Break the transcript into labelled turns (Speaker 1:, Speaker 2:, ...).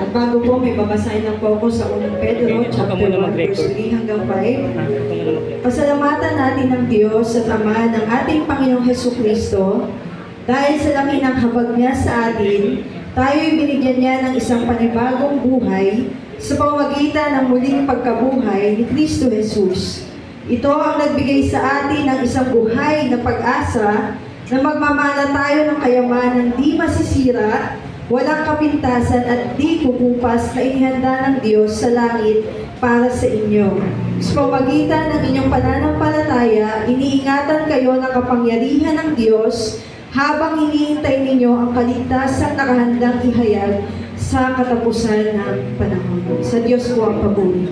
Speaker 1: At bago po, may babasahin lang po ako sa unang Pedro, chapter 1, verse 3 hanggang 5. Pasalamatan natin ng Diyos at Ama ng ating Panginoong Hesukristo dahil sa laki ng habag niya sa atin, tayo'y binigyan niya ng isang panibagong buhay sa pamamagitan ng muling pagkabuhay ni Kristo Jesus. Ito ang nagbigay sa atin ng isang buhay na pag-asa na magmamana tayo ng kayamanang di masisira, walang kapintasan at di kukupas na inihanda ng Diyos sa langit para sa inyo. Sa pamamagitan ng inyong pananampalataya, iniingatan kayo ng kapangyarihan ng Diyos habang hinihintay ninyo ang kaligtasang nakahandang ihayag sa katapusan ng panahon. Sa Diyos po ang papuri.